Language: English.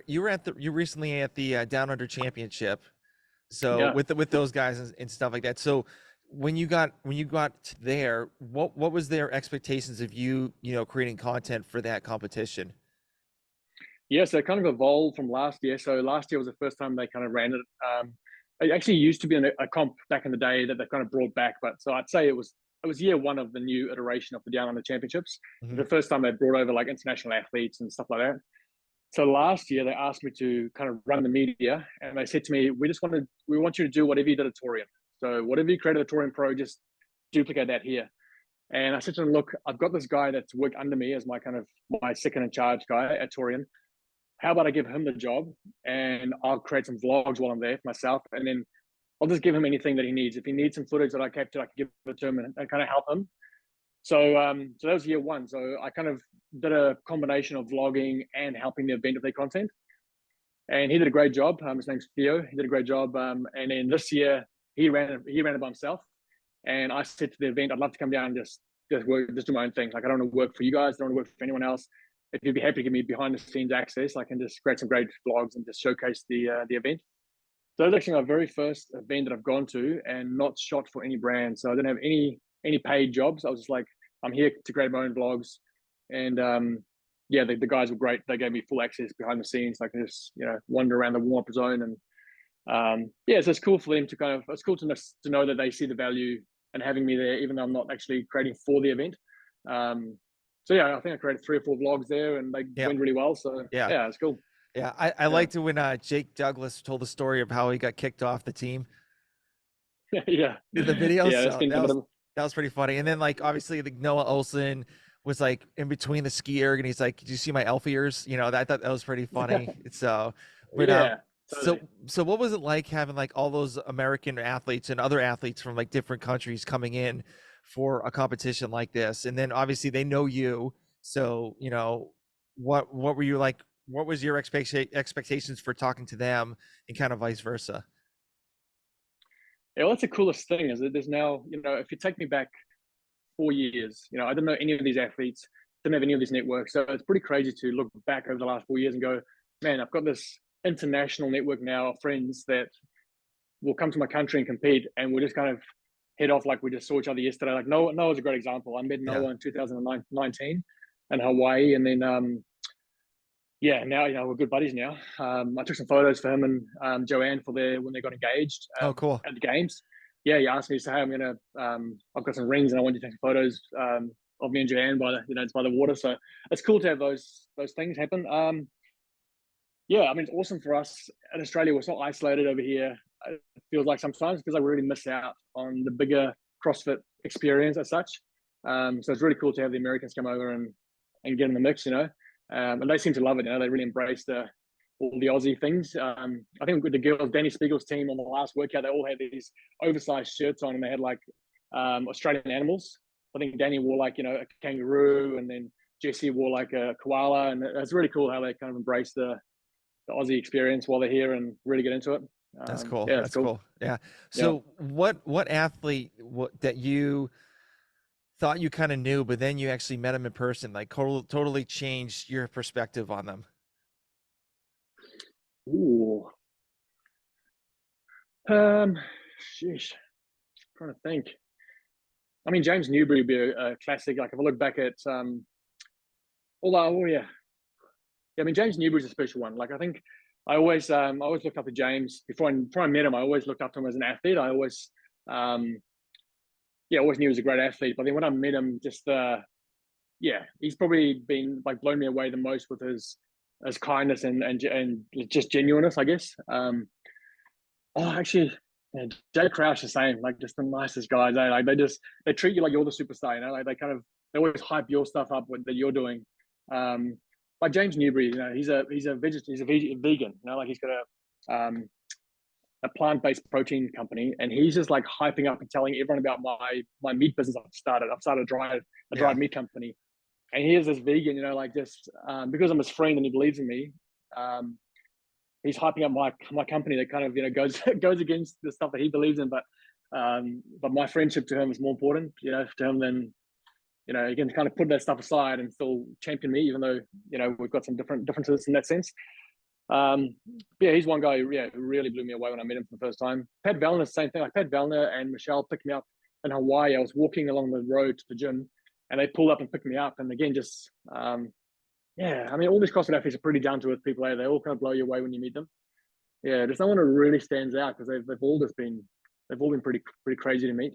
you recently at the Down Under Championship, so Yeah. with those guys and stuff like that. So when you got there, what was their expectations of you creating content for that competition? Yeah, so it kind of evolved from last year. So last year was the first time they kind of ran it. It actually used to be a comp back in the day that they kind of brought back, but so I'd say it was year one of the new iteration of the Down Under Championships. Hmm. The first time they brought over like international athletes and stuff like that. So last year they asked me to kind of run the media, and they said to me, we want you to do whatever you did at Torium. So whatever you created at Torium Pro, just duplicate that here. And I said to them, look, I've got this guy that's worked under me as my second in charge guy at Torium. How about I give him the job and I'll create some vlogs while I'm there for myself, and then I'll just give him anything that he needs. If he needs some footage that I captured, I can give it to him and kind of help him. So that was year one. So I kind of did a combination of vlogging and helping the event with their content. And he did a great job. His name's Theo. He did a great job. And then this year he ran it by himself. And I said to the event, I'd love to come down and just work, just do my own thing. Like I don't want to work for you guys. I don't want to work for anyone else. If you'd be happy to give me behind the scenes access, I can just create some great vlogs and just showcase the event. So that was actually my very first event that I've gone to and not shot for any brand. So I didn't have any paid jobs. I was just like, I'm here to create my own vlogs. And yeah, the guys were great. They gave me full access behind the scenes. I can just wander around the warm up zone, and yeah, so it's cool for them to it's cool to know that they see the value in having me there, even though I'm not actually creating for the event. So yeah, I think I created 3 or 4 vlogs there, and they Yeah, went really well. So yeah, yeah, it's cool. yeah. I Yeah, liked it when Jake Douglas told the story of how he got kicked off the team. yeah, The video, yeah. That's so been a bit of that was pretty funny. And then like obviously the Noah Olson was like in between the ski erg and he's like, "Did you see my elf ears?" I thought that was pretty funny. So, but yeah, so totally. so what was it like having like all those American athletes and other athletes from like different countries coming in for a competition like this? And then obviously they know you, so what were you like? What was your expectations for talking to them and kind of vice versa? Yeah, well, that's the coolest thing is that there's now, if you take me back 4 years, I didn't know any of these athletes, didn't have any of these networks. So it's pretty crazy to look back over the last 4 years and go, man, I've got this international network now of friends that will come to my country and compete, and we'll just kind of head off like we just saw each other yesterday. Like Noah's a great example. I met Yeah. Noah in 2019 in Hawaii, and then yeah, now we're good buddies now. I took some photos for him and Joanne for when they got engaged Oh, cool. at the games. Yeah, he asked me to say, hey, I've got some rings and I want you to take some photos of me and Joanne by it's by the water. So it's cool to have those things happen. Yeah, I mean it's awesome for us in Australia. We're so isolated over here. It feels like sometimes because I really miss out on the bigger CrossFit experience as such. So it's really cool to have the Americans come over and get in the mix. And they seem to love it. They really embrace all the Aussie things. I think with the girls, Danny Spiegel's team on the last workout, they all had these oversized shirts on, and they had like Australian animals. I think Danny wore like a kangaroo, and then Jesse wore like a koala, and it's really cool how they kind of embrace the Aussie experience while they're here and really get into it. That's cool. Yeah, it's That's cool. cool. Yeah. Yeah. So what athlete that you thought you kind of knew, but then you actually met him in person, like totally changed your perspective on them? Ooh. Um, sheesh. Trying to think. I mean, James Newbury would be a classic. Like if I look back at although yeah, I mean James Newbury's a special one. Like I think I always looked up to James before I met him. I always looked up to him as an athlete. I always um yeah, I always knew he was a great athlete. But then when I met him, just yeah, he's probably been like blown me away the most with his kindness and just genuineness, I guess. Oh, actually, yeah, Jay Crouch the same. Like just the nicest guys. Like they treat you like you're the superstar. Like they always hype your stuff up that you're doing. Um, like James Newbury, he's a vegan. Like he's got a plant-based protein company, and he's just like hyping up and telling everyone about my meat business I've started. I've started a Yeah. dried meat company, and he is this vegan. Like just because I'm his friend and he believes in me. He's hyping up my company that kind of goes against the stuff that he believes in, but my friendship to him is more important to him than he can kind of put that stuff aside and still champion me, even though we've got some differences in that sense. Yeah, he's one guy who really blew me away when I met him for the first time. Pat Vellner, same thing. Like Pat Vellner and Michelle picked me up in Hawaii. I was walking along the road to the gym, and they pulled up and picked me up. And again, just yeah, I mean, all these CrossFit athletes are pretty down to earth people. They all kind of blow you away when you meet them. Yeah, there's no one who really stands out because they've all been pretty crazy to meet.